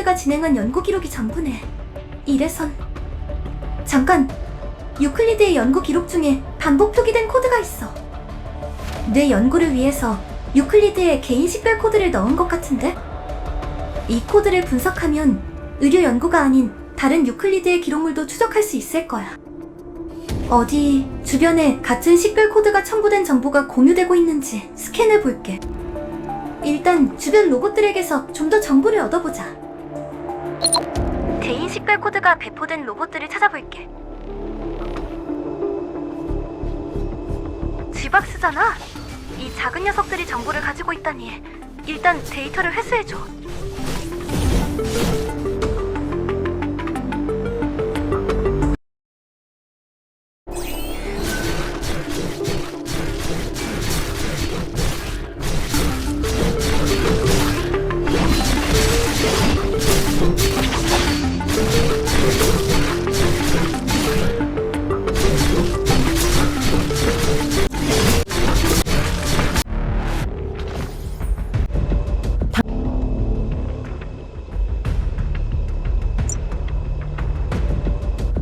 유클리드가 진행한 연구 기록이 전부네. 이래선... 잠깐! 유클리드의 연구 기록 중에 반복 표기된 코드가 있어. 내 연구를 위해서 유클리드의 개인 식별 코드를 넣은 것 같은데? 이 코드를 분석하면 의료 연구가 아닌 다른 유클리드의 기록물도 추적할 수 있을 거야. 어디 주변에 같은 식별 코드가 첨부된 정보가 공유되고 있는지 스캔해 볼게. 일단 주변 로봇들에게서 좀 더 정보를 얻어보자. 개인 식별 코드가 배포된 로봇들을 찾아볼게. G박스잖아? 이 작은 녀석들이 정보를 가지고 있다니 일단 데이터를 회수해줘.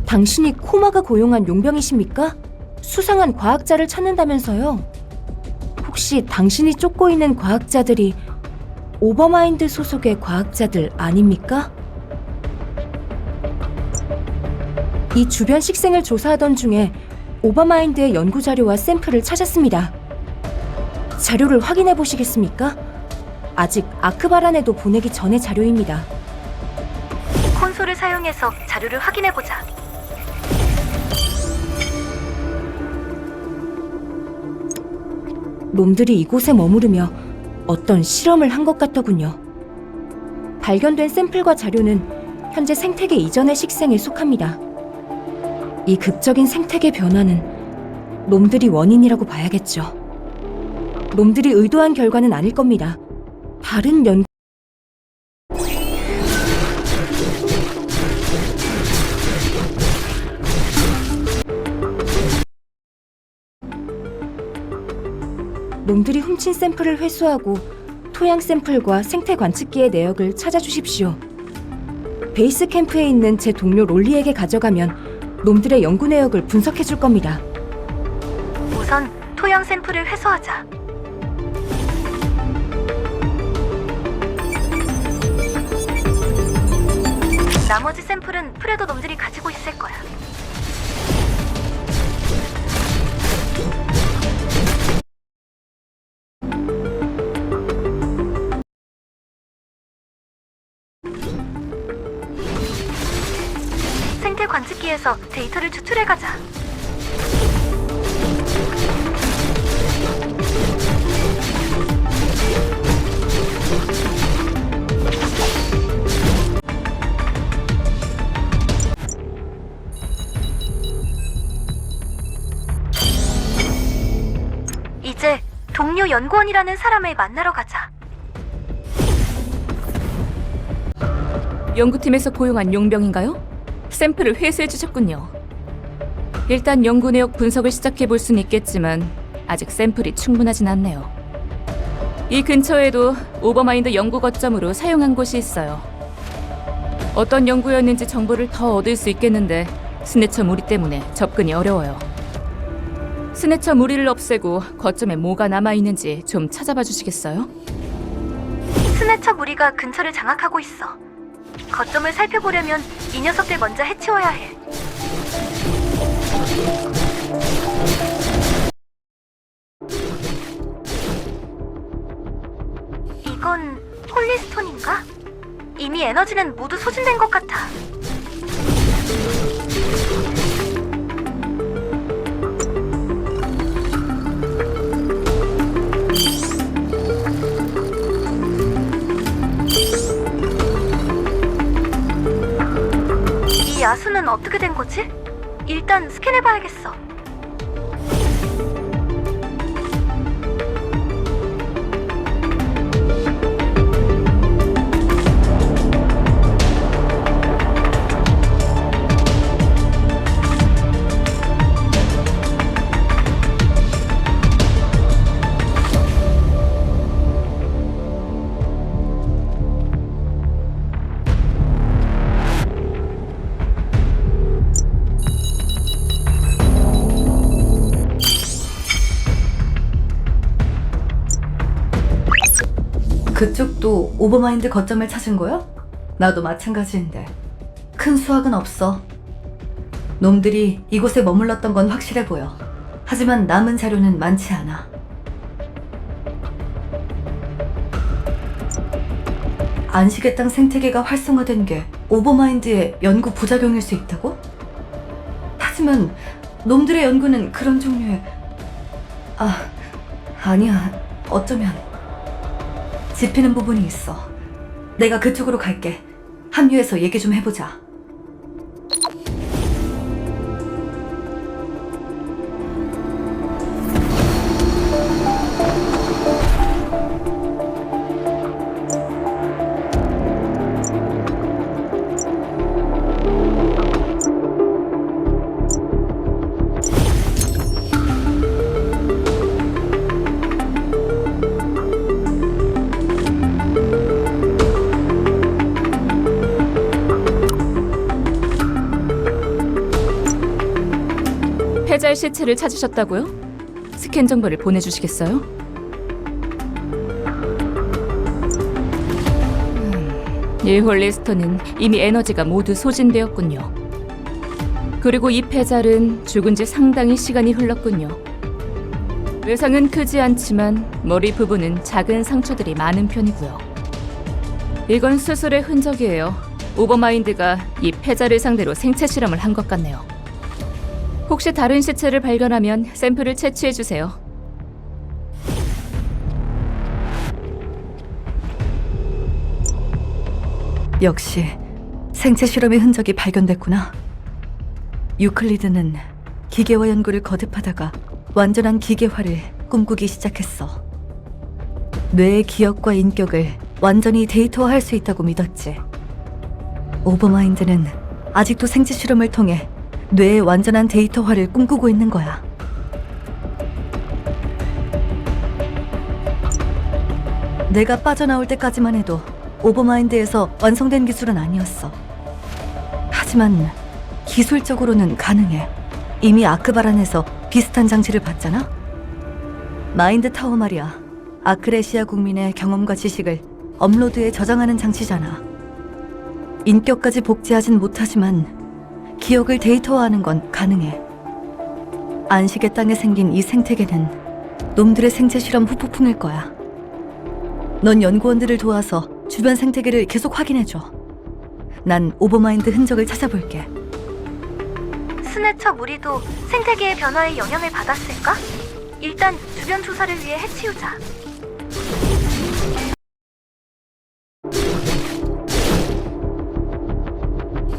당신이 코마가 고용한 용병이십니까? 수상한 과학자를 찾는다면서요. 혹시 당신이 쫓고 있는 과학자들이 오버마인드 소속의 과학자들 아닙니까? 이 주변 식생을 조사하던 중에 오버마인드의 연구 자료와 샘플을 찾았습니다. 자료를 확인해 보시겠습니까? 아직 아크바란에도 보내기 전의 자료입니다. 콘솔을 사용해서 자료를 확인해보자. 놈들이 이곳에 머무르며 어떤 실험을 한 것 같더군요. 발견된 샘플과 자료는 현재 생태계 이전의 식생에 속합니다. 이 극적인 생태계 변화는 놈들이 원인이라고 봐야겠죠. 놈들이 의도한 결과는 아닐 겁니다. 다른 연구 놈들이 훔친 샘플을 회수하고 토양 샘플과 생태 관측기의 내역을 찾아주십시오. 베이스 캠프에 있는 제 동료 롤리에게 가져가면 놈들의 연구 내역을 분석해줄 겁니다. 우선 토양 샘플을 회수하자. 나머지 샘플은 프레도 놈들이 가지고 있을 거야. 생태 관측기에서 데이터를 추출해가자. 이제 동료 연구원이라는 사람을 만나러 가자. 연구팀에서 고용한 용병인가요? 샘플을 회수해 주셨군요. 일단 연구 내역 분석을 시작해 볼 수는 있겠지만 아직 샘플이 충분하진 않네요. 이 근처에도 오버마인드 연구 거점으로 사용한 곳이 있어요. 어떤 연구였는지 정보를 더 얻을 수 있겠는데 스네처 무리 때문에 접근이 어려워요. 스네처 무리를 없애고 거점에 뭐가 남아있는지 좀 찾아봐 주시겠어요? 스네처 무리가 근처를 장악하고 있어. 거점을 살펴보려면 이 녀석들 먼저 해치워야 해. 이건 홀리스톤인가? 이미 에너지는 모두 소진된 것 같아. 이 야수는 어떻게 된 거지? 일단 스캔해봐야겠어. 그쪽도 오버마인드 거점을 찾은 거야? 나도 마찬가지인데 큰 수확은 없어. 놈들이 이곳에 머물렀던 건 확실해 보여. 하지만 남은 자료는 많지 않아. 안식의 땅 생태계가 활성화된 게 오버마인드의 연구 부작용일 수 있다고? 하지만 놈들의 연구는 그런 종류의... 아니야. 어쩌면 짚히는 부분이 있어. 내가 그쪽으로 갈게. 합류해서 얘기 좀 해보자. 폐자의 시체를 찾으셨다고요? 스캔 정보를 보내주시겠어요? 이 홀리스톤은 이미 에너지가 모두 소진되었군요. 그리고 이 폐잘은 죽은 지 상당히 시간이 흘렀군요. 외상은 크지 않지만 머리 부분은 작은 상처들이 많은 편이고요. 이건 수술의 흔적이에요. 오버마인드가 이 폐잘을 상대로 생체 실험을 한 것 같네요. 혹시 다른 시체를 발견하면 샘플을 채취해주세요. 역시 생체 실험의 흔적이 발견됐구나. 유클리드는 기계화 연구를 거듭하다가 완전한 기계화를 꿈꾸기 시작했어. 뇌의 기억과 인격을 완전히 데이터화할 수 있다고 믿었지. 오버마인드는 아직도 생체 실험을 통해 뇌의 완전한 데이터화를 꿈꾸고 있는 거야. 내가 빠져나올 때까지만 해도 오버마인드에서 완성된 기술은 아니었어. 하지만 기술적으로는 가능해. 이미 아크바란에서 비슷한 장치를 봤잖아? 마인드 타워 말이야. 아크레시아 국민의 경험과 지식을 업로드에 저장하는 장치잖아. 인격까지 복제하진 못하지만 기억을 데이터화하는 건 가능해. 안식의 땅에 생긴 이 생태계는 놈들의 생체 실험 후폭풍일 거야. 넌 연구원들을 도와서 주변 생태계를 계속 확인해줘. 난 오버마인드 흔적을 찾아볼게. 스네처 무리도 생태계의 변화에 영향을 받았을까? 일단 주변 조사를 위해 해치우자.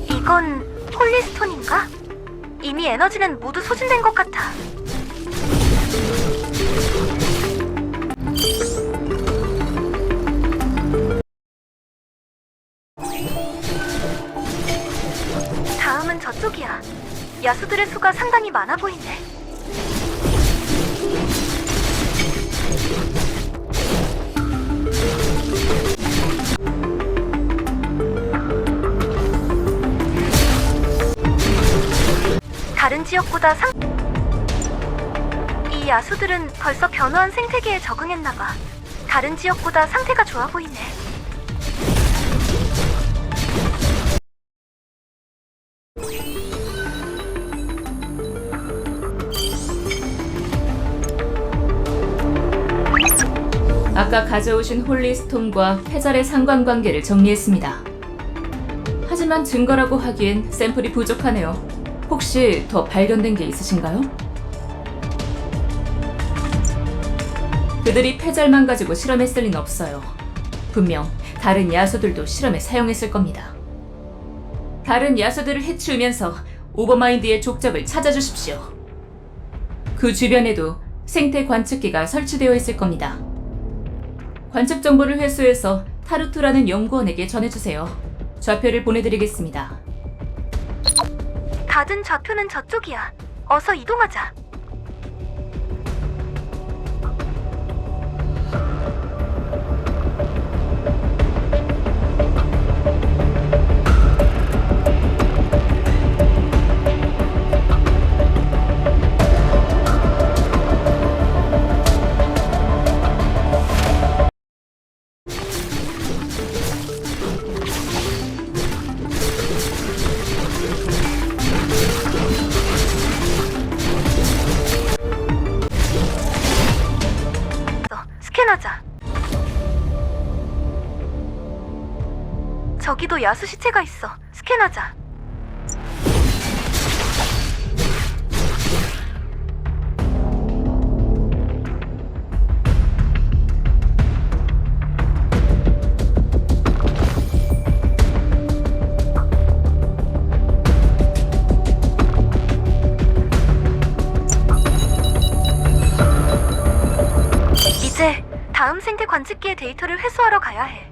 이건 홀리스톤인가? 이미 에너지는 모두 소진된 것 같아. 다음은 저쪽이야. 야수들의 수가 상당히 많아 보이네. 다른 지역보다 이 야수들은 벌써 변화한 생태계에 적응했나봐. 다른 지역보다 상태가 좋아 보이네. 아까 가져오신 홀리스톤과 폐잘의 상관관계를 정리했습니다. 하지만 증거라고 하기엔 샘플이 부족하네요. 혹시 더 발견된 게 있으신가요? 그들이 폐잘만 가지고 실험했을 리는 없어요. 분명 다른 야수들도 실험에 사용했을 겁니다. 다른 야수들을 해치우면서 오버마인드의 족적을 찾아주십시오. 그 주변에도 생태 관측기가 설치되어 있을 겁니다. 관측 정보를 회수해서 타루투라는 연구원에게 전해주세요. 좌표를 보내드리겠습니다. 받은 좌표는 저쪽이야. 어서 이동하자. 저기도 야수 시체가 있어. 스캔하자. 이제 다음 생태 관측기의 데이터를 회수하러 가야 해.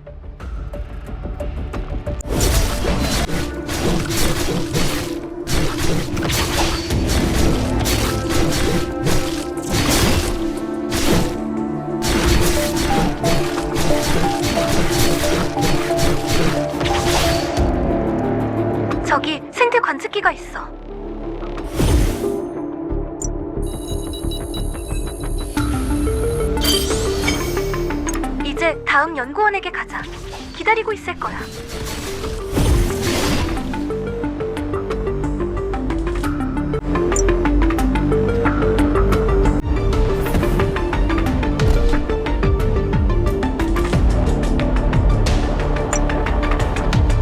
저기 생태 관측기가 있어. 이제 다음 연구원에게 가자. 기다리고 있을 거야.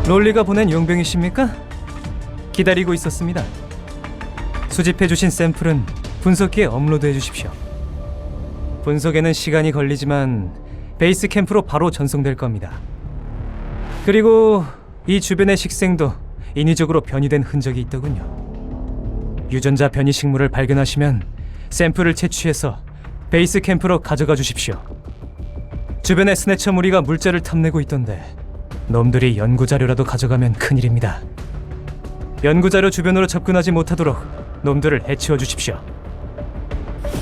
롤리가 보낸 용병이십니까? 기다리고 있었습니다. 수집해주신 샘플은 분석기에 업로드해 주십시오. 분석에는 시간이 걸리지만 베이스 캠프로 바로 전송될 겁니다. 그리고 이 주변의 식생도 인위적으로 변이된 흔적이 있더군요. 유전자 변이 식물을 발견하시면 샘플을 채취해서 베이스 캠프로 가져가 주십시오. 주변에 스네처 무리가 물자를 탐내고 있던데 놈들이 연구자료라도 가져가면 큰일입니다. 연구자료 주변으로 접근하지 못하도록 놈들을 해치워 주십시오.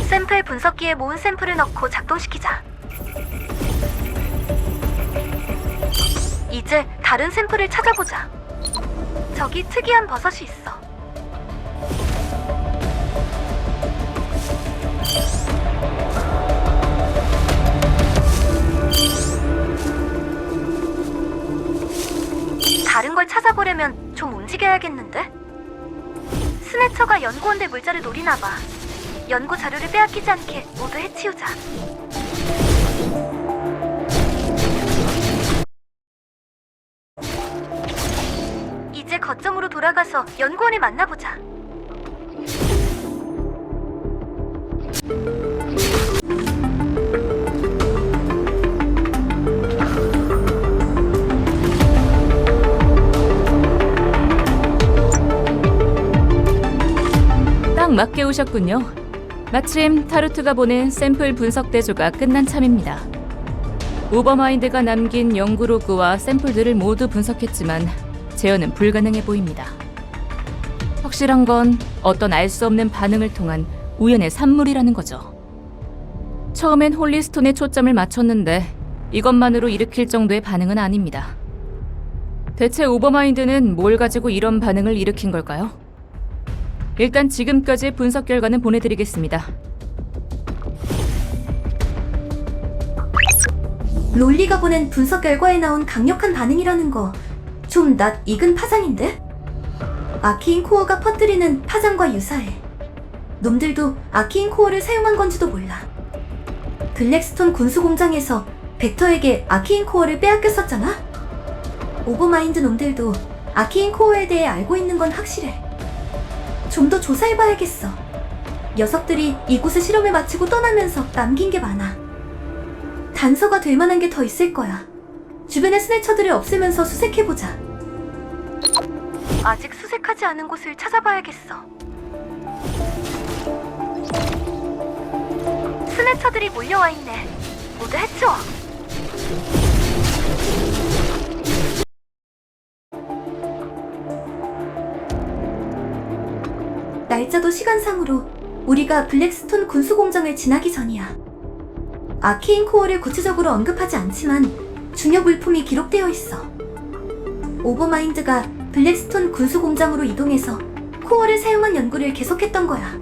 샘플 분석기에 모은 샘플을 넣고 작동시키자. 이제 다른 샘플을 찾아보자. 저기 특이한 버섯이 있어. 다른 걸 찾아보려면 좀 움직여야겠는데? 스네처가 연구원들 물자를 노리나 봐. 연구 자료를 빼앗기지 않게 모두 해치우자. 이제 거점으로 돌아가서 연구원을 만나보자. 딱 맞게 오셨군요. 마침 타루트가 보낸 샘플 분석 대조가 끝난 참입니다. 오버마인드가 남긴 연구 로그와 샘플들을 모두 분석했지만 재현은 불가능해 보입니다. 확실한 건 어떤 알 수 없는 반응을 통한 우연의 산물이라는 거죠. 처음엔 홀리스톤에 초점을 맞췄는데 이것만으로 일으킬 정도의 반응은 아닙니다. 대체 오버마인드는 뭘 가지고 이런 반응을 일으킨 걸까요? 일단 지금까지의 분석 결과는 보내드리겠습니다. 롤리가 보낸 분석 결과에 나온 강력한 반응이라는 거 좀 낯익은 파장인데? 아키인 코어가 퍼뜨리는 파장과 유사해. 놈들도 아키인 코어를 사용한 건지도 몰라. 블랙스톤 군수공장에서 벡터에게 아키인 코어를 빼앗겼었잖아? 오버마인드 놈들도 아키인 코어에 대해 알고 있는 건 확실해. 좀 더 조사해봐야겠어. 녀석들이 이곳에 실험을 마치고 떠나면서 남긴 게 많아. 단서가 될 만한 게 더 있을 거야. 주변의 스네처들을 없애면서 수색해보자. 아직 수색하지 않은 곳을 찾아봐야겠어. 스네처들이 몰려와 있네. 모두 해치워. 날짜도 시간상으로 우리가 블랙스톤 군수공장을 지나기 전이야. 아케인 코어를 구체적으로 언급하지 않지만 중요 물품이 기록되어 있어. 오버마인드가 블랙스톤 군수공장으로 이동해서 코어를 사용한 연구를 계속했던 거야.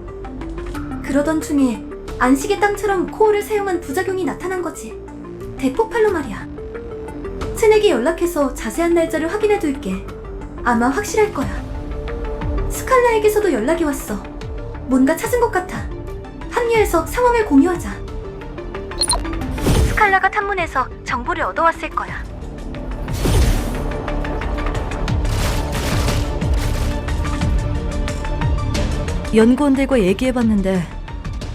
그러던 중에 안식의 땅처럼 코어를 사용한 부작용이 나타난 거지. 대폭발로 말이야. 첸에게 연락해서 자세한 날짜를 확인해둘게. 아마 확실할 거야. 스칼라에게서도 연락이 왔어. 뭔가 찾은 것 같아. 합류해서 상황을 공유하자. 스칼라가 탐문해서 정보를 얻어왔을 거야. 연구원들과 얘기해봤는데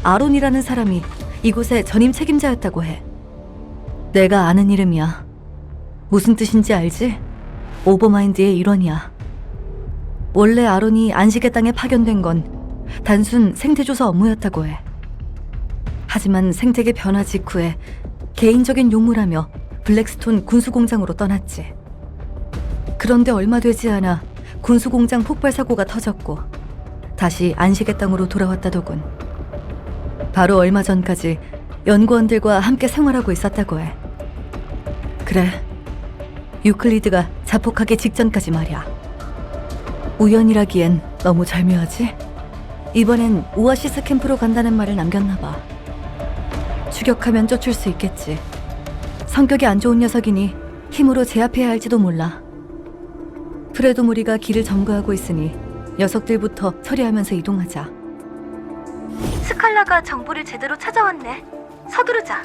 아론이라는 사람이 이곳의 전임 책임자였다고 해. 내가 아는 이름이야. 무슨 뜻인지 알지? 오버마인드의 일원이야. 원래 아론이 안식의 땅에 파견된 건 단순 생태조사 업무였다고 해. 하지만 생태계 변화 직후에 개인적인 용무라며 블랙스톤 군수공장으로 떠났지. 그런데 얼마 되지 않아 군수공장 폭발 사고가 터졌고 다시 안식의 땅으로 돌아왔다더군. 바로 얼마 전까지 연구원들과 함께 생활하고 있었다고 해. 그래, 유클리드가 자폭하기 직전까지 말이야. 우연이라기엔 너무 절묘하지? 이번엔 오아시스 캠프로 간다는 말을 남겼나 봐. 추격하면 쫓을 수 있겠지. 성격이 안 좋은 녀석이니 힘으로 제압해야 할지도 몰라. 프레도 무리가 길을 점거하고 있으니 녀석들부터 처리하면서 이동하자. 스칼라가 정보를 제대로 찾아왔네. 서두르자.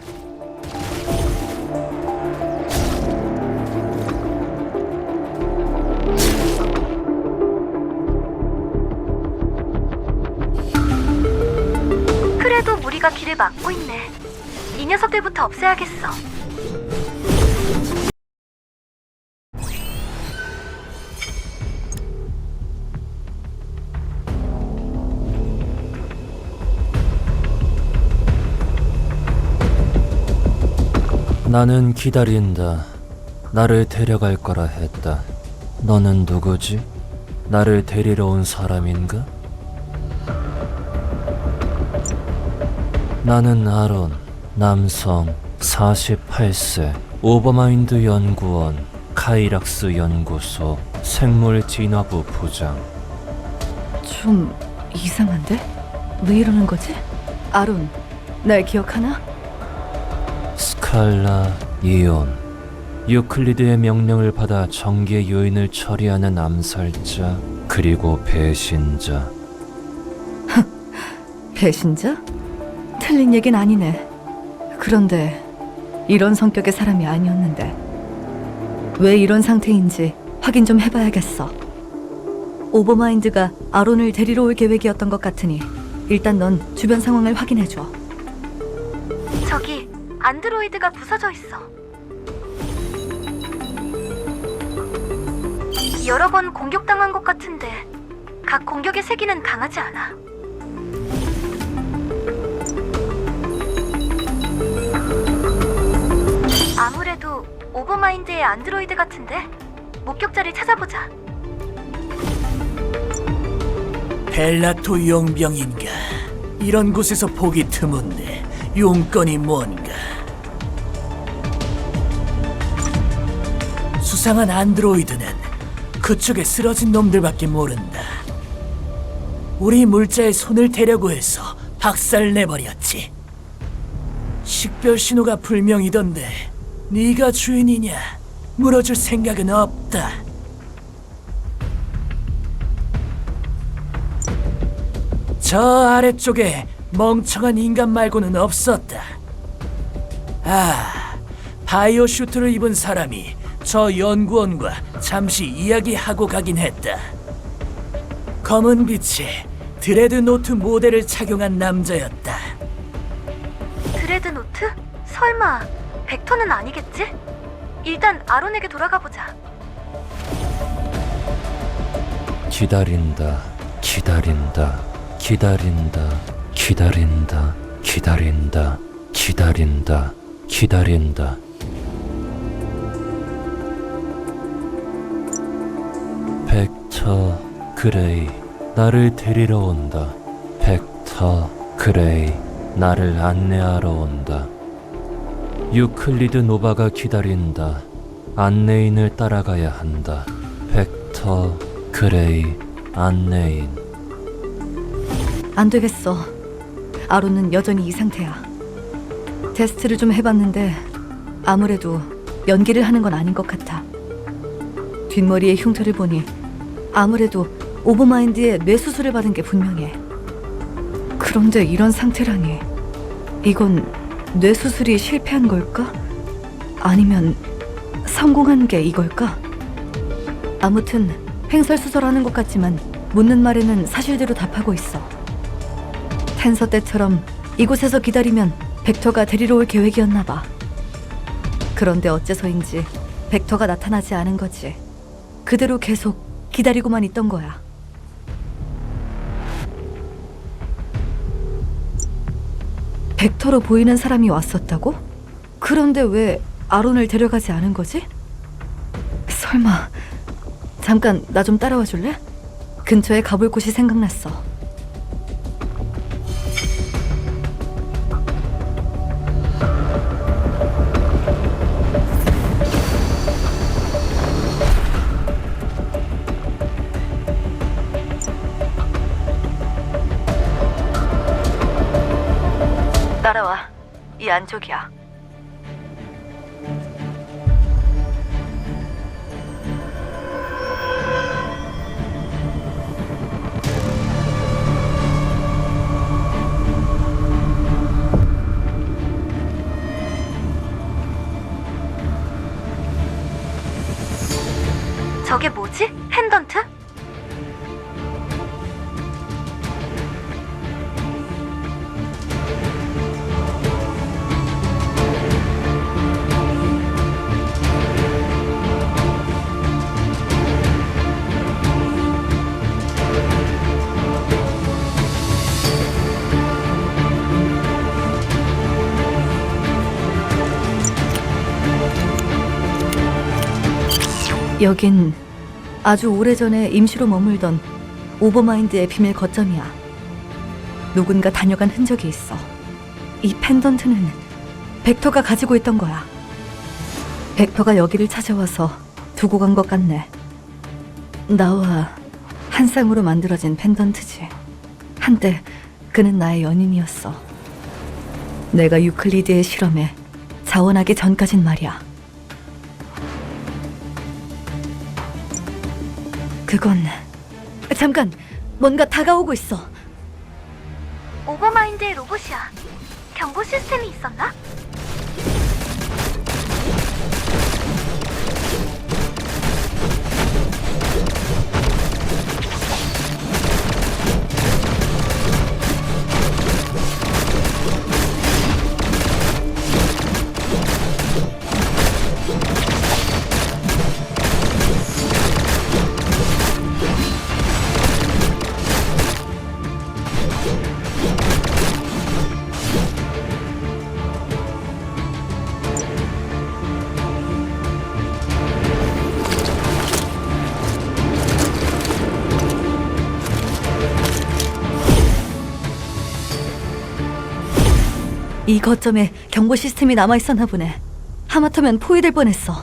그래도 무리가 길을 막고 있네. 이 녀석들부터 없애야겠어. 나는 기다린다. 나를 데려갈 거라 했다. 너는 누구지? 나를 데리러 온 사람인가? 나는 아론, 남성, 48세, 오버마인드 연구원, 카이락스 연구소, 생물 진화부 부장. 좀 이상한데? 왜 이러는 거지? 아론, 날 기억하나? 스칼라 이온. 유클리드의 명령을 받아 정계 요인을 처리하는 암살자, 그리고 배신자. 배신자? 틀린 얘긴 아니네. 그런데 이런 성격의 사람이 아니었는데 왜 이런 상태인지 확인 좀 해봐야겠어. 오버마인드가 아론을 데리러 올 계획이었던 것 같으니 일단 넌 주변 상황을 확인해줘. 저기 안드로이드가 부서져 있어. 여러 번 공격당한 것 같은데 각 공격의 세기는 강하지 않아. 아무래도 오버마인드의 안드로이드 같은데? 목격자를 찾아보자. 벨라토 용병인가? 이런 곳에서 보기 드문데 용건이 뭔가? 수상한 안드로이드는 그쪽에 쓰러진 놈들밖에 모른다. 우리 물자의 손을 대려고 해서 박살내버렸지. 식별 신호가 불명이던데 네가 주인이냐? 물어줄 생각은 없다. 저 아래쪽에 멍청한 인간 말고는 없었다. 아, 바이오 슈트를 입은 사람이 저 연구원과 잠시 이야기하고 가긴 했다. 검은 빛에 드레드노트 모델을 착용한 남자였다. 드레드노트? 설마 벡터는 아니겠지? 일단 아론에게 돌아가 보자. 기다린다, 기다린다, 기다린다, 기다린다, 기다린다, 기다린다, 기다린다. 벡터 그레이, 나를 데리러 온다. 벡터 그레이, 나를 안내하러 온다. 유클리드 노바가 기다린다. 안내인을 따라가야 한다. 벡터 그레이, 안내인. 안 되겠어. 아론은 여전히 이 상태야. 테스트를 좀 해봤는데 아무래도 연기를 하는 건 아닌 것 같아. 뒷머리의 흉터를 보니 아무래도 오버마인드의 뇌수술을 받은 게 분명해. 그런데 이런 상태라니, 이건 뇌수술이 실패한 걸까? 아니면 성공한 게 이걸까? 아무튼 횡설수설하는 것 같지만 묻는 말에는 사실대로 답하고 있어. 텐서 때처럼 이곳에서 기다리면 벡터가 데리러 올 계획이었나 봐. 그런데 어째서인지 벡터가 나타나지 않은 거지. 그대로 계속 기다리고만 있던 거야. 벡터로 보이는 사람이 왔었다고? 그런데 왜 아론을 데려가지 않은 거지? 설마... 잠깐 나 좀 따라와 줄래? 근처에 가볼 곳이 생각났어. 따라와. 이 안쪽이야. 저게 뭐지? 펜던트? 여긴 아주 오래전에 임시로 머물던 오버마인드의 비밀 거점이야. 누군가 다녀간 흔적이 있어. 이 펜던트는 벡터가 가지고 있던 거야. 벡터가 여기를 찾아와서 두고 간 것 같네. 나와 한 쌍으로 만들어진 펜던트지. 한때 그는 나의 연인이었어. 내가 유클리드의 실험에 자원하기 전까진 말이야. 그건... 잠깐! 뭔가 다가오고 있어. 오버마인드의 로봇이야. 경보 시스템이 있었나? 이 거점에 경보 시스템이 남아있었나 보네. 하마터면 포위될 뻔했어.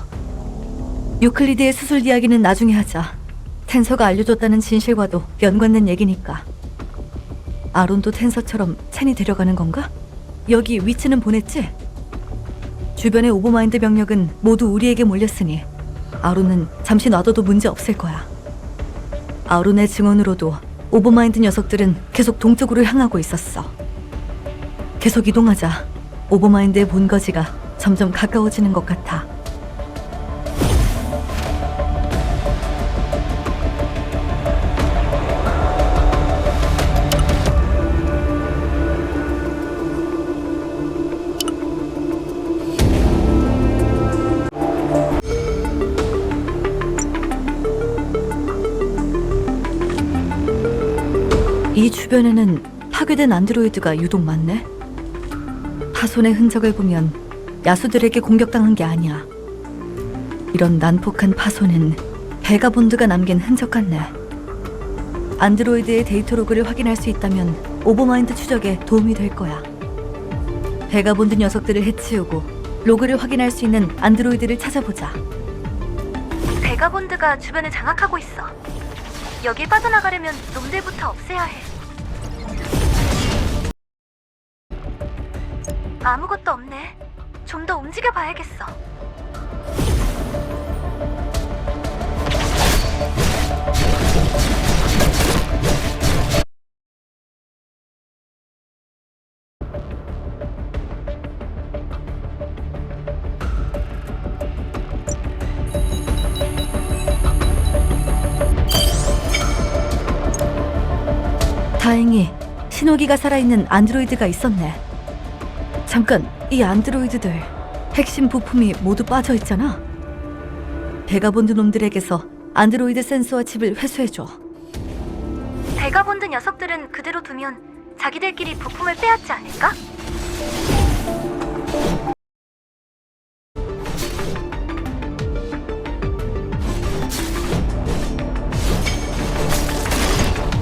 유클리드의 수술 이야기는 나중에 하자. 텐서가 알려줬다는 진실과도 연관된 얘기니까. 아론도 텐서처럼 첸이 데려가는 건가? 여기 위치는 보냈지? 주변의 오버마인드 병력은 모두 우리에게 몰렸으니 아론은 잠시 놔둬도 문제 없을 거야. 아론의 증언으로도 오버마인드 녀석들은 계속 동쪽으로 향하고 있었어. 계속 이동하자. 오버마인드의 본거지가 점점 가까워지는 것 같아. 이 주변에는 파괴된 안드로이드가 유독 많네. 파손의 흔적을 보면 야수들에게 공격당한 게 아니야. 이런 난폭한 파손은 베가본드가 남긴 흔적 같네. 안드로이드의 데이터 로그를 확인할 수 있다면 오버마인드 추적에 도움이 될 거야. 베가본드 녀석들을 해치우고 로그를 확인할 수 있는 안드로이드를 찾아보자. 베가본드가 주변을 장악하고 있어. 여길 빠져나가려면 놈들부터 없애야 해. 아무것도 없네. 좀 더 움직여 봐야겠어. 다행히 신호기가 살아있는 안드로이드가 있었네. 잠깐, 이 안드로이드들 핵심 부품이 모두 빠져 있잖아. 베가본드 놈들에게서 안드로이드 센서와 칩을 회수해줘. 베가본드 녀석들은 그대로 두면 자기들끼리 부품을 빼앗지 않을까?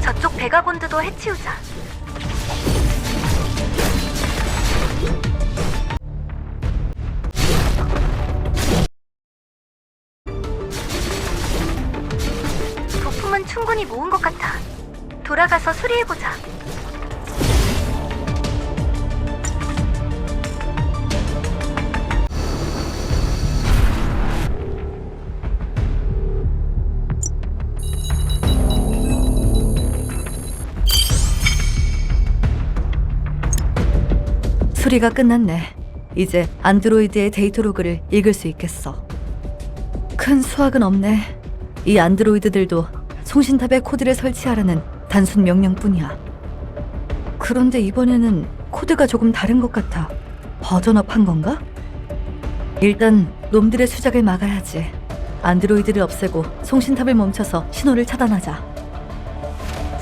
저쪽 베가본드도 해치우자. 부품은 충분히 모은 것 같아. 돌아가서 수리해보자. 수리가 끝났네. 이제 안드로이드의 데이터 로그를 읽을 수 있겠어. 큰 수확은 없네. 이 안드로이드들도 송신탑에 코드를 설치하라는 단순 명령뿐이야. 그런데 이번에는 코드가 조금 다른 것 같아. 버전업한 건가? 일단 놈들의 수작을 막아야지. 안드로이드를 없애고 송신탑을 멈춰서 신호를 차단하자.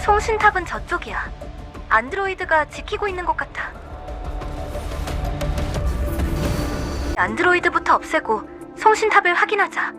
송신탑은 저쪽이야. 안드로이드가 지키고 있는 것 같아. 안드로이드부터 없애고 송신탑을 확인하자.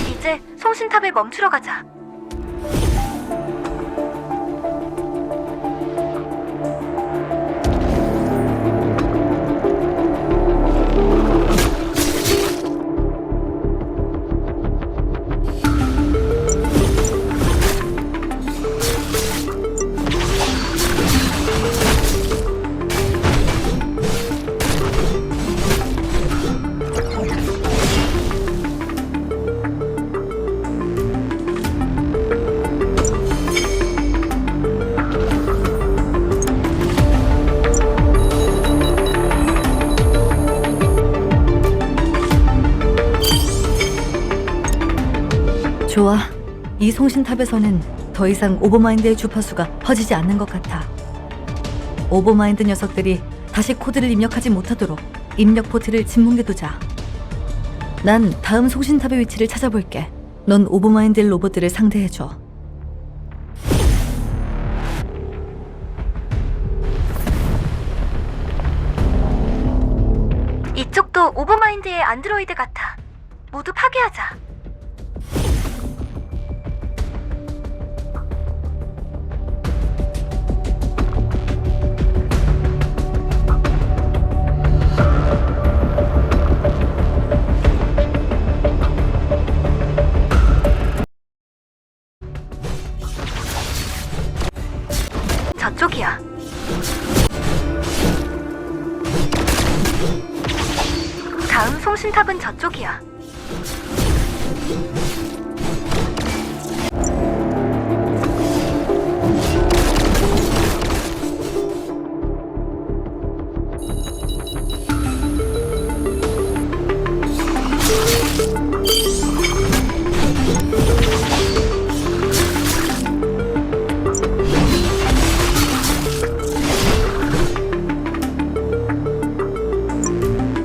이제 송신탑을 멈추러 가자. 좋아. 이 송신탑에서는 더 이상 오버마인드의 주파수가 퍼지지 않는 것 같아. 오버마인드 녀석들이 다시 코드를 입력하지 못하도록 입력 포트를 짓뭉개두자. 난 다음 송신탑의 위치를 찾아볼게. 넌 오버마인드 로봇들을 상대해줘. 이쪽도 오버마인드의 안드로이드 같아. 모두 파괴하자. 저쪽이야. 다음 송신탑은 저쪽이야.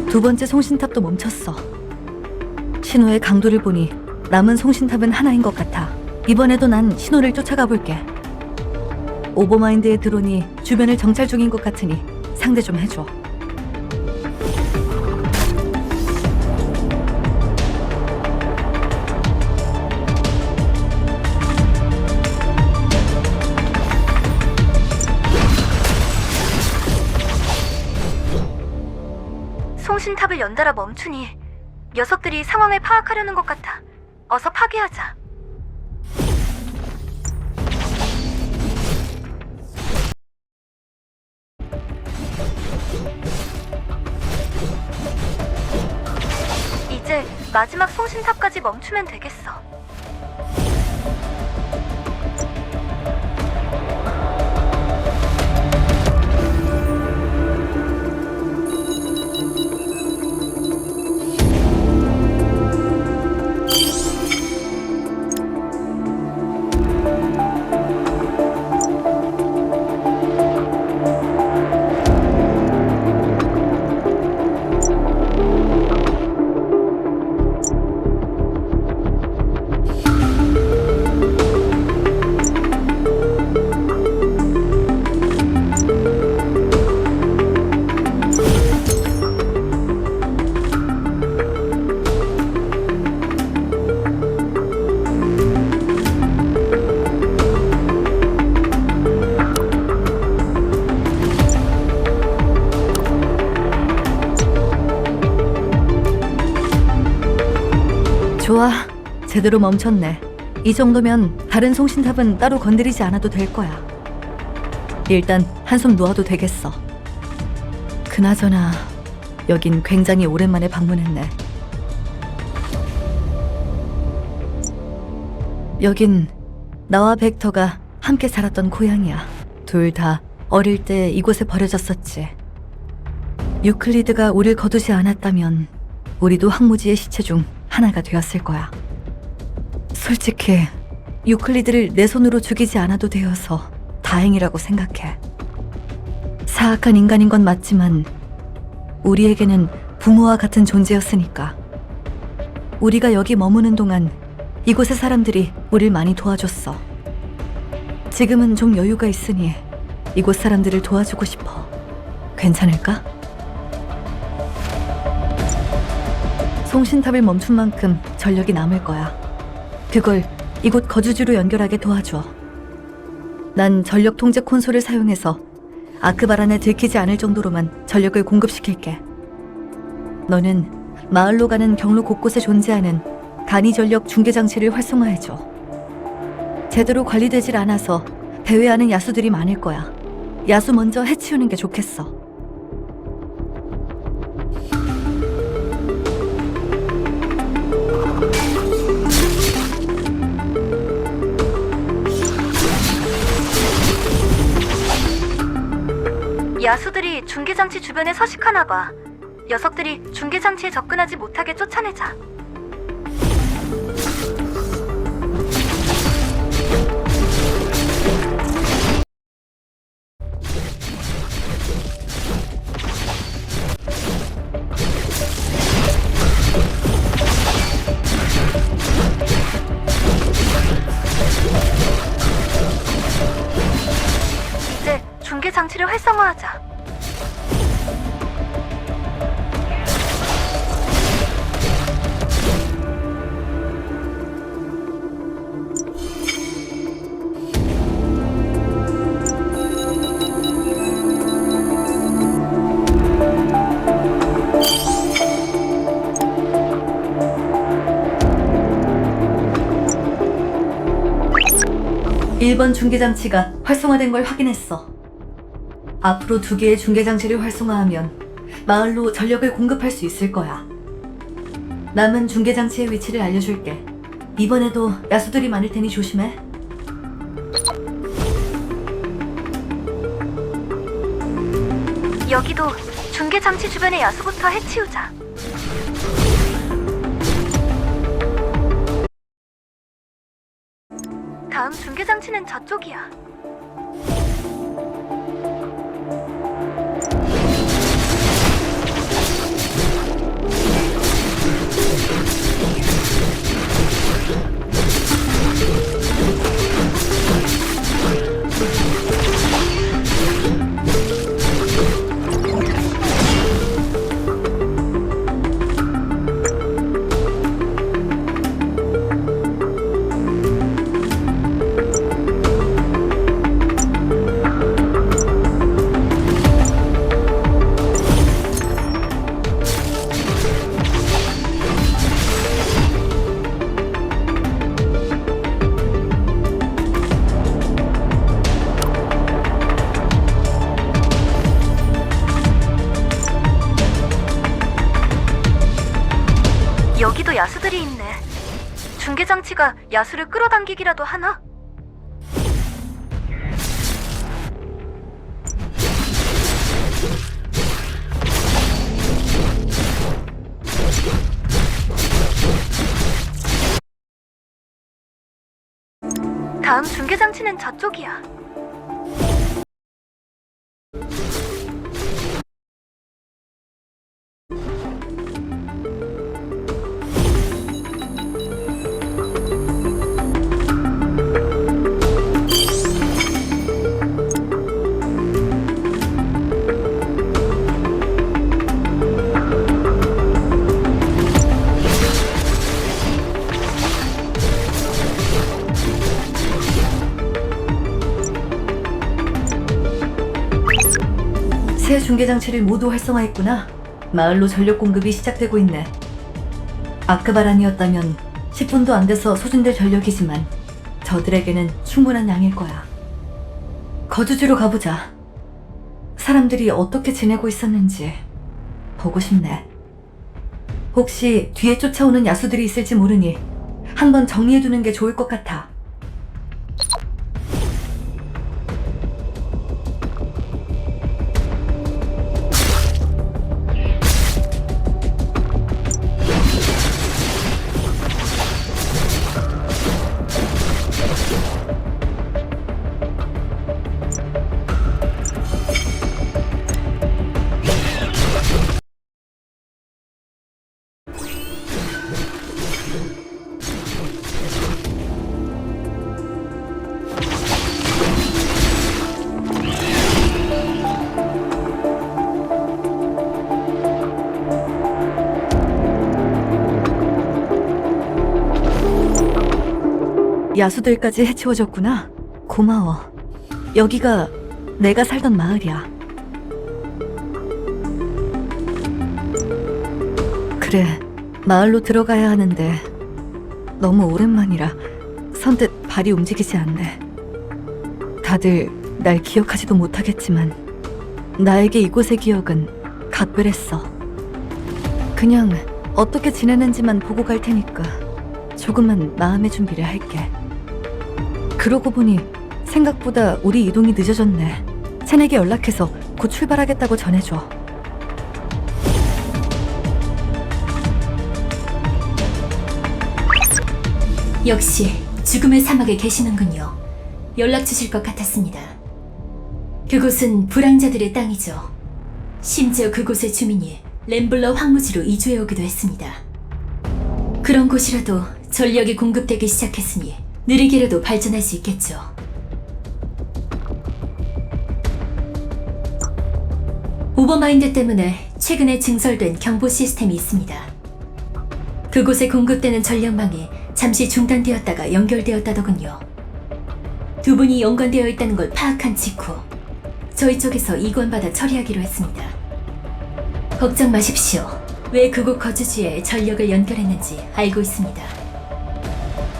두 번째 송신탑도 멈췄어. 신호의 강도를 보니 남은 송신탑은 하나인 것 같아. 이번에도 난 신호를 쫓아가 볼게. 오버마인드의 드론이 주변을 정찰 중인 것 같으니 상대 좀 해줘. 송신탑을 연달아 멈추니 녀석들이 상황을 파악하려는 것 같아. 어서 파괴하자. 이제 마지막 송신탑까지 멈추면 되겠어. 좋아, 제대로 멈췄네. 이 정도면 다른 송신탑은 따로 건드리지 않아도 될 거야. 일단 한숨 놓아도 되겠어. 그나저나 여긴 굉장히 오랜만에 방문했네. 여긴 나와 벡터가 함께 살았던 고향이야. 둘 다 어릴 때 이곳에 버려졌었지. 유클리드가 우릴 거두지 않았다면 우리도 황무지의 시체 중 하나가 되었을 거야. 솔직히 유클리드를 내 손으로 죽이지 않아도 되어서 다행이라고 생각해. 사악한 인간인 건 맞지만 우리에게는 부모와 같은 존재였으니까. 우리가 여기 머무는 동안 이곳의 사람들이 우릴 많이 도와줬어. 지금은 좀 여유가 있으니 이곳 사람들을 도와주고 싶어. 괜찮을까? 송신탑을 멈춘 만큼 전력이 남을 거야. 그걸 이곳 거주지로 연결하게 도와줘. 난 전력 통제 콘솔을 사용해서 아크바란에 들키지 않을 정도로만 전력을 공급시킬게. 너는 마을로 가는 경로 곳곳에 존재하는 간이 전력 중계 장치를 활성화해줘. 제대로 관리되질 않아서 배회하는 야수들이 많을 거야. 야수 먼저 해치우는 게 좋겠어. 야수들이 중계장치 주변에 서식하나 봐. 녀석들이 중계장치에 접근하지 못하게 쫓아내자. 이제 중계장치를 활성화하자. 일 번 중계장치가 활성화된 걸 확인했어. 앞으로 2개의 중계장치를 활성화하면 마을로 전력을 공급할 수 있을 거야. 남은 중계장치의 위치를 알려줄게. 이번에도 야수들이 많을 테니 조심해. 여기도 중계장치 주변의 야수부터 해치우자. 다음 중계장치는 저쪽이야. 씨가 야수를 끌어당기기라도 하나? 다음 중계 장치는 저쪽이야. 새 중계 장치를 모두 활성화했구나. 마을로 전력 공급이 시작되고 있네. 아크바란이었다면 10분도 안 돼서 소진될 전력이지만 저들에게는 충분한 양일 거야. 거주지로 가보자. 사람들이 어떻게 지내고 있었는지 보고 싶네. 혹시 뒤에 쫓아오는 야수들이 있을지 모르니 한번 정리해두는 게 좋을 것 같아. 야수들까지 해치워졌구나. 고마워. 여기가 내가 살던 마을이야. 그래, 마을로 들어가야 하는데 너무 오랜만이라 선뜻 발이 움직이지 않네. 다들 날 기억하지도 못하겠지만 나에게 이곳의 기억은 각별했어. 그냥 어떻게 지내는지만 보고 갈 테니까 조금만 마음의 준비를 할게. 그러고 보니 생각보다 우리 이동이 늦어졌네. 첸에게 연락해서 곧 출발하겠다고 전해줘. 역시 죽음의 사막에 계시는군요. 연락 주실 것 같았습니다. 그곳은 불황자들의 땅이죠. 심지어 그곳의 주민이 램블러 황무지로 이주해 오기도 했습니다. 그런 곳이라도 전력이 공급되기 시작했으니 느리게라도 발전할 수 있겠죠. 오버마인드 때문에 최근에 증설된 경보 시스템이 있습니다. 그곳에 공급되는 전력망이 잠시 중단되었다가 연결되었다더군요. 두 분이 연관되어 있다는 걸 파악한 직후 저희 쪽에서 이관받아 처리하기로 했습니다. 걱정 마십시오. 왜 그곳 거주지에 전력을 연결했는지 알고 있습니다.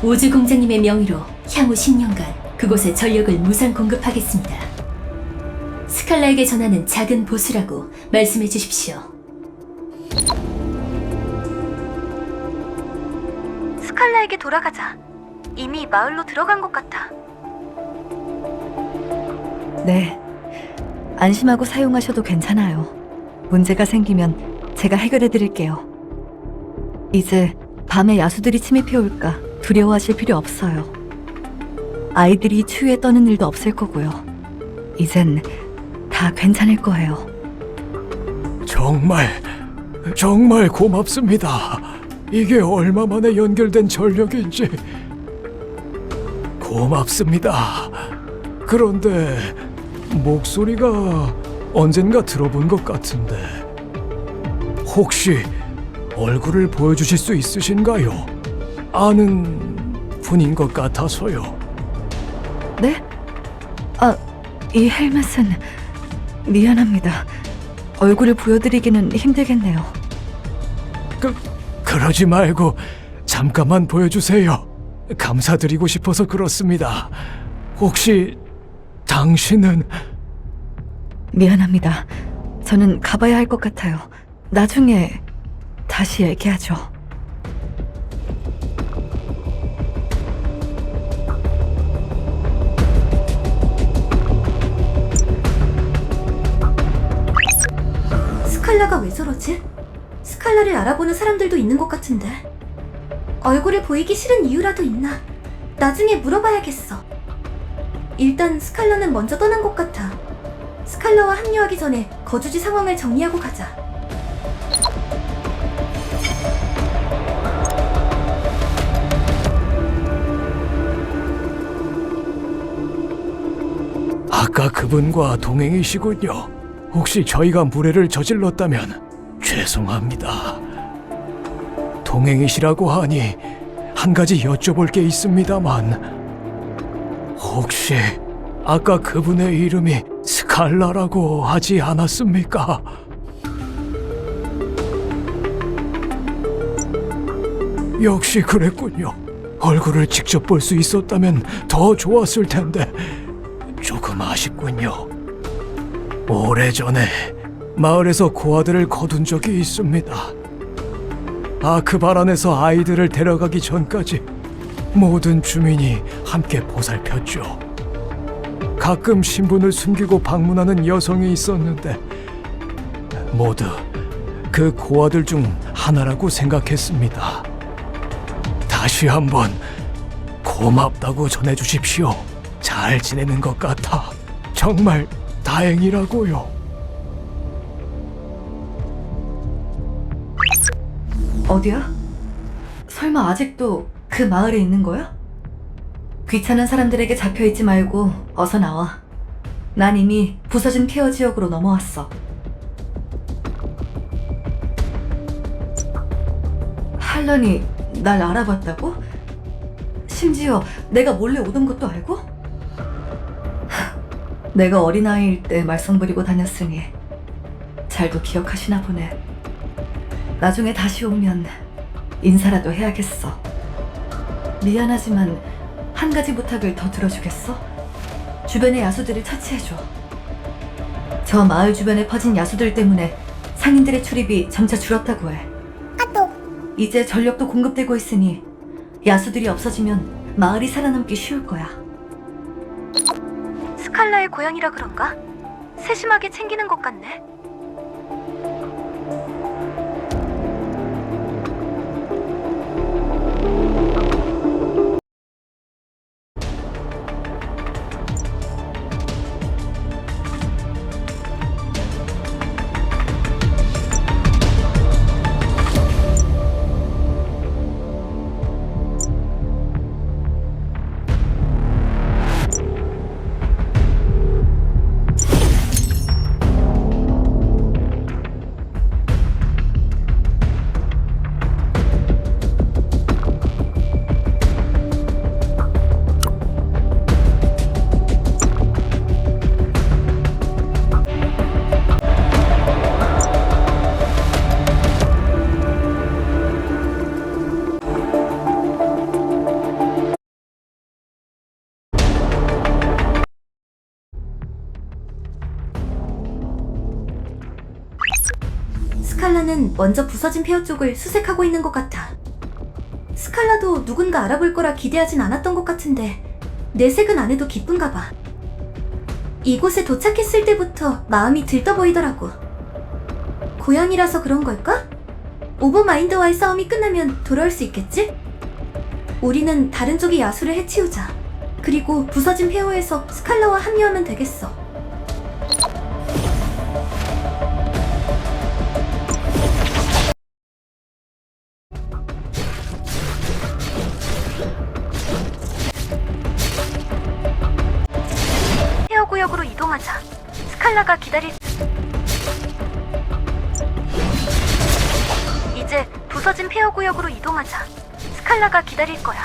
우주 공장님의 명의로 향후 10년간 그곳에 전력을 무상 공급하겠습니다. 스칼라에게 전하는 작은 보수라고 말씀해 주십시오. 스칼라에게 돌아가자. 이미 마을로 들어간 것 같아. 네, 안심하고 사용하셔도 괜찮아요. 문제가 생기면 제가 해결해 드릴게요. 이제 밤에 야수들이 침입해 올까 두려워하실 필요 없어요. 아이들이 추위에 떠는 일도 없을 거고요. 이젠 다 괜찮을 거예요. 정말 고맙습니다. 이게 얼마 만에 연결된 전력인지. 고맙습니다. 그런데 목소리가 언젠가 들어본 것 같은데 혹시 얼굴을 보여주실 수 있으신가요? 아는 분인 것 같아서요. 네? 이 헬멧은 미안합니다. 얼굴을 보여드리기는 힘들겠네요. 그러지 말고 잠깐만 보여주세요. 감사드리고 싶어서 그렇습니다. 혹시 당신은... 미안합니다. 저는 가봐야 할 것 같아요. 나중에 다시 얘기하죠. 스칼라가 왜 저러지? 스칼라를 알아보는 사람들도 있는 것 같은데. 얼굴을 보이기 싫은 이유라도 있나? 나중에 물어봐야겠어. 일단 스칼라는 먼저 떠난 것 같아. 스칼라와 합류하기 전에 거주지 상황을 정리하고 가자. 아까 그분과 동행이시군요. 혹시 저희가 무례를 저질렀다면 죄송합니다. 동행이시라고 하니 한 가지 여쭤볼 게 있습니다만 혹시 아까 그분의 이름이 스칼라라고 하지 않았습니까? 역시 그랬군요. 얼굴을 직접 볼 수 있었다면 더 좋았을 텐데 조금 아쉽군요. 오래전에 마을에서 고아들을 거둔 적이 있습니다. 아크바란에서 아이들을 데려가기 전까지 모든 주민이 함께 보살폈죠. 가끔 신분을 숨기고 방문하는 여성이 있었는데 모두 그 고아들 중 하나라고 생각했습니다. 다시 한번 고맙다고 전해주십시오. 잘 지내는 것 같아 정말 다행이라고요. 어디야? 설마 아직도 그 마을에 있는 거야? 귀찮은 사람들에게 잡혀있지 말고 어서 나와. 난 이미 부서진 케어 지역으로 넘어왔어. 할런이 날 알아봤다고? 심지어 내가 몰래 오던 것도 알고? 내가 어린아이일 때 말썽 부리고 다녔으니 잘도 기억하시나 보네. 나중에 다시 오면 인사라도 해야겠어. 미안하지만 한 가지 부탁을 더 들어주겠어? 주변의 야수들을 처치해줘. 저 마을 주변에 퍼진 야수들 때문에 상인들의 출입이 점차 줄었다고 해. 이제 전력도 공급되고 있으니 야수들이 없어지면 마을이 살아남기 쉬울 거야. 스칼라의 고향이라 그런가? 세심하게 챙기는 것 같네. 스칼라는 먼저 부서진 폐허 쪽을 수색하고 있는 것 같아. 스칼라도 누군가 알아볼 거라 기대하진 않았던 것 같은데 내색은 안 해도 기쁜가 봐. 이곳에 도착했을 때부터 마음이 들떠 보이더라고. 고향이라서 그런 걸까? 오버마인드와의 싸움이 끝나면 돌아올 수 있겠지? 우리는 다른 쪽의 야수를 해치우자. 그리고 부서진 폐허에서 스칼라와 합류하면 되겠어. 폐허 구역으로 이동하자. 스칼라가 기다릴 이제 부서진 폐허 구역으로 이동하자. 스칼라가 기다릴 거야.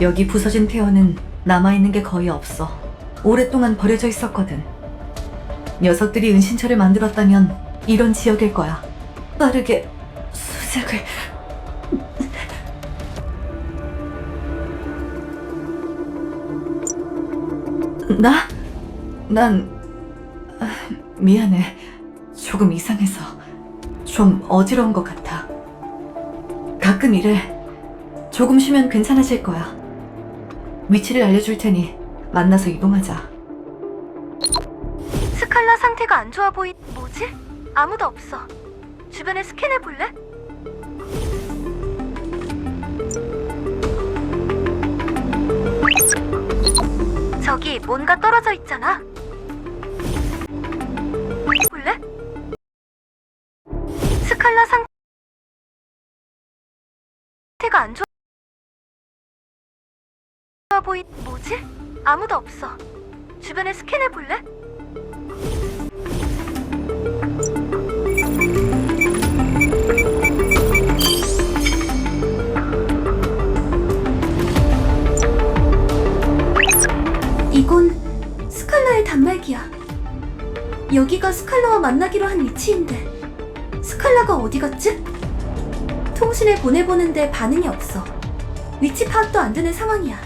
여기 부서진 폐허는 남아있는 게 거의 없어. 오랫동안 버려져 있었거든. 녀석들이 은신처를 만들었다면 이런 지역일 거야. 빠르게 수색을... 미안해. 조금 이상해서 좀 어지러운 것 같아. 가끔 이래. 조금 쉬면 괜찮아질 거야. 위치를 알려줄 테니 만나서 이동하자. 스칼라 상태가 안 좋아 뭐지? 아무도 없어. 주변에 스캔해 볼래? 저기 뭔가 떨어져 있잖아. 볼래? 스칼라 상태가 안 좋아 뭐지? 아무도 없어. 주변에 스캔해 볼래? 이건 스칼라의 단말기야. 여기가 스칼라와 만나기로 한 위치인데 스칼라가 어디 갔지? 통신을 보내보는데 반응이 없어. 위치 파악도 안 되는 상황이야.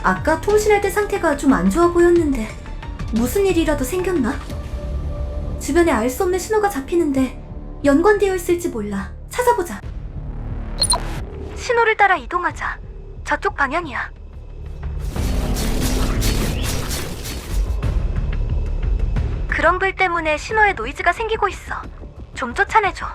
아까 통신할 때 상태가 좀 안 좋아 보였는데 무슨 일이라도 생겼나? 주변에 알 수 없는 신호가 잡히는데 연관되어 있을지 몰라. 찾아보자. 신호를 따라 이동하자. 저쪽 방향이야. 그런 불 때문에 신호에 노이즈가 생기고 있어. 좀 쫓아내줘.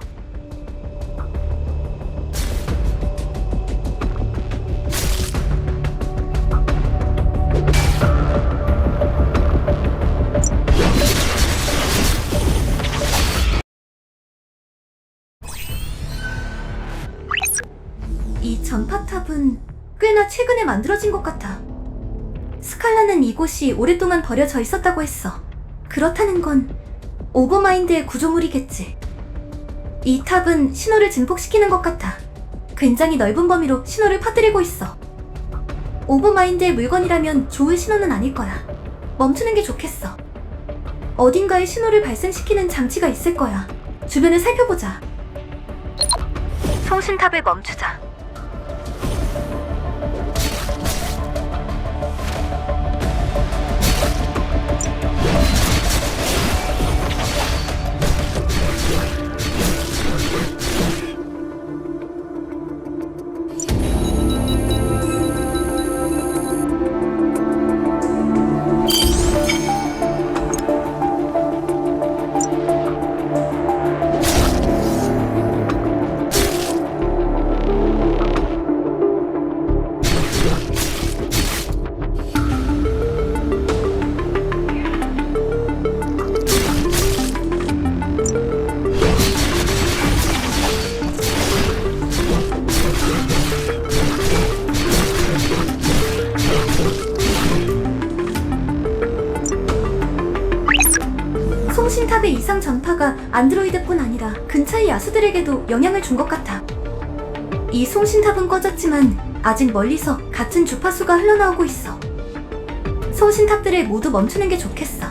이 전파탑은 꽤나 최근에 만들어진 것 같아. 스칼라는 이곳이 오랫동안 버려져 있었다고 했어. 그렇다는 건 오버마인드의 구조물이겠지. 이 탑은 신호를 증폭시키는 것 같아. 굉장히 넓은 범위로 신호를 퍼뜨리고 있어. 오버마인드의 물건이라면 좋은 신호는 아닐 거야. 멈추는 게 좋겠어. 어딘가에 신호를 발생시키는 장치가 있을 거야. 주변을 살펴보자. 송신탑을 멈추자. 송신탑의 이상 전파가 안드로이드뿐 아니라 근처의 야수들에게도 영향을 준 것 같아. 이 송신탑은 꺼졌지만 아직 멀리서 같은 주파수가 흘러나오고 있어. 송신탑들을 모두 멈추는 게 좋겠어.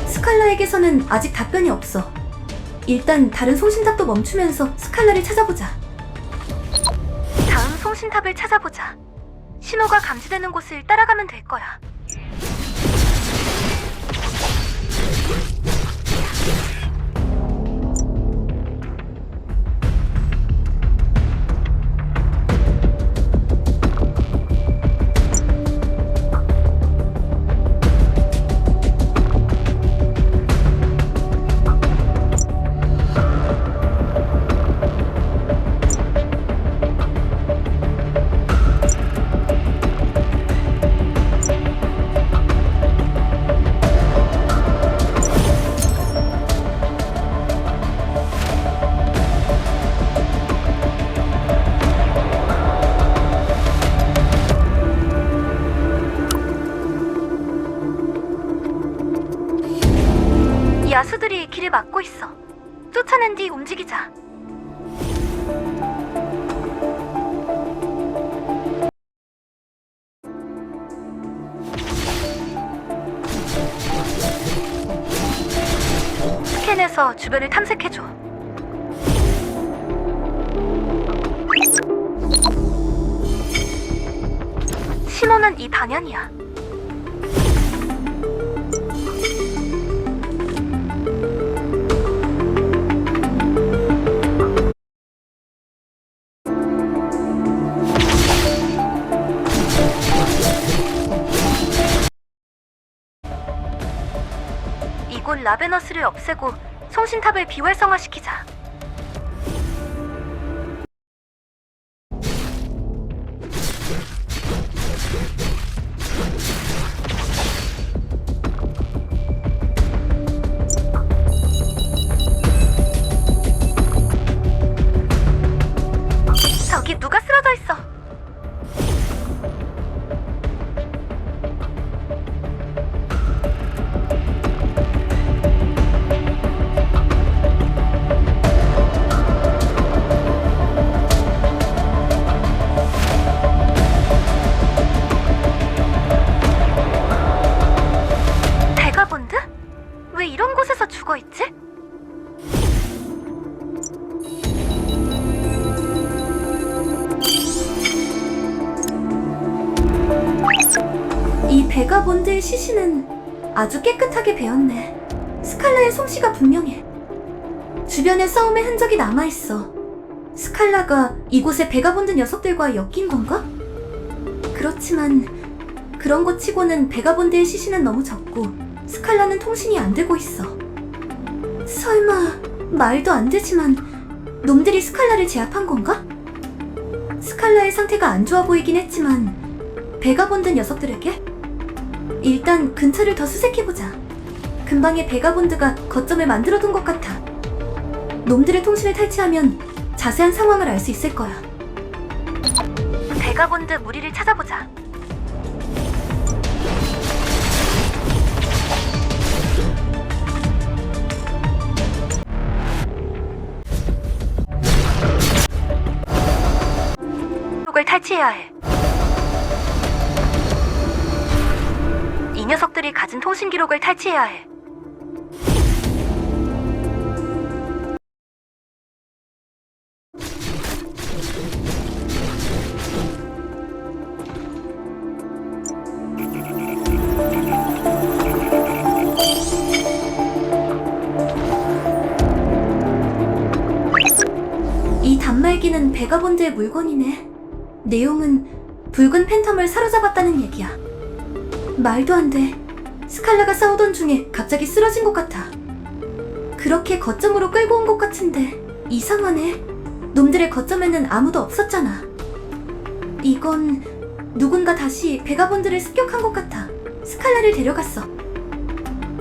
스칼라에게서는 아직 답변이 없어. 일단 다른 송신탑도 멈추면서 스칼라를 찾아보자. 다음 송신탑을 찾아보자. 신호가 감지되는 곳을 따라가면 될 거야. 야수들이 길을 막고 있어. 쫓아낸 뒤 움직이자. 이동해서 주변을 탐색해줘. 신호는 이 방향이야. 이곳 라베너스를 없애고 송신탑을 비활성화시키자. 저기 누가 쓰러져 있어. 베가본드? 왜 이런 곳에서 죽어있지? 이 베가본드의 시신은 아주 깨끗하게 베었네. 스칼라의 솜씨가 분명해. 주변에 싸움의 흔적이 남아있어. 스칼라가 이곳의 베가본드 녀석들과 엮인 건가? 그렇지만 그런 것 치고는 베가본드의 시신은 너무 적고 스칼라는 통신이 안 되고 있어. 설마 말도 안 되지만 놈들이 스칼라를 제압한 건가? 스칼라의 상태가 안 좋아 보이긴 했지만 베가본드 녀석들에게? 일단 근처를 더 수색해보자. 근방에 베가본드가 거점을 만들어둔 것 같아. 놈들의 통신을 탈취하면 자세한 상황을 알 수 있을 거야. 베가본드 무리를 찾아보자. 을 탈취해야 해. 이 녀석들이 가진 통신 기록을 탈취해야 해. 이 단말기는 베가본드의 물건이네. 내용은 붉은 팬텀을 사로잡았다는 얘기야. 말도 안 돼. 스칼라가 싸우던 중에 갑자기 쓰러진 것 같아. 그렇게 거점으로 끌고 온 것 같은데 이상하네. 놈들의 거점에는 아무도 없었잖아. 이건 누군가 다시 베가본드를 습격한 것 같아. 스칼라를 데려갔어.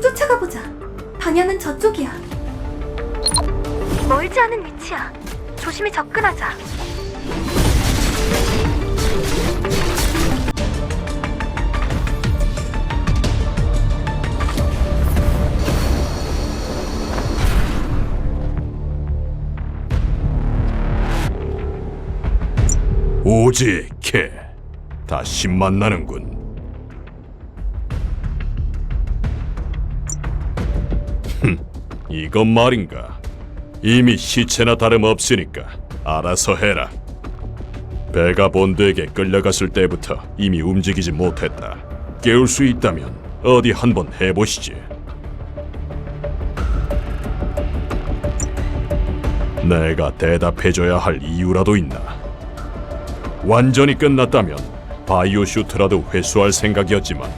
쫓아가 보자. 방향은 저쪽이야. 멀지 않은 위치야. 조심히 접근하자. 오지케 다시 만나는군. 이건 말인가? 이미 시체나 다름없으니까 알아서 해라. 베가본드에게 끌려갔을 때부터 이미 움직이지 못했다. 깨울 수 있다면 어디 한번 해보시지. 내가 대답해줘야 할 이유라도 있나? 완전히 끝났다면 바이오 슈트라도 회수할 생각이었지만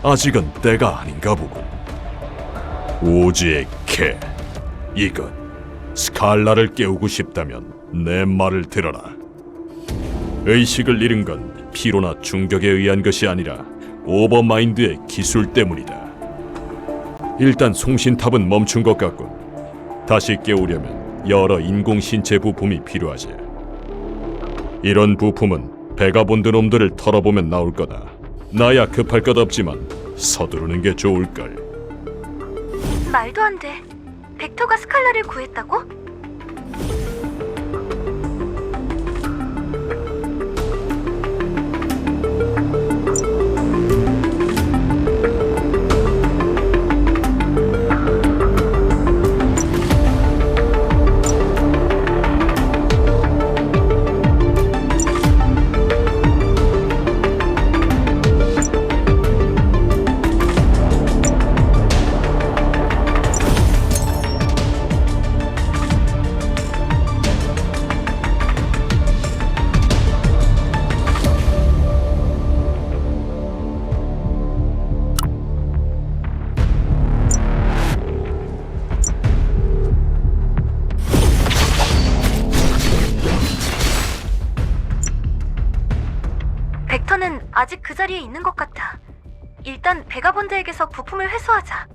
아직은 때가 아닌가 보군. 오지의 캐, 이것 스칼라를 깨우고 싶다면 내 말을 들어라. 의식을 잃은 건 피로나 충격에 의한 것이 아니라 오버마인드의 기술 때문이다. 일단 송신탑은 멈춘 것 같군. 다시 깨우려면 여러 인공신체 부품이 필요하지. 이런 부품은 베가본드 놈들을 털어보면 나올 거다. 나야 급할 것 없지만 서두르는 게 좋을걸. 말도 안 돼. 벡터가 스칼라를 구했다고? 빅터는 아직 그 자리에 있는 것 같아. 일단 베가본드에게서 부품을 회수하자.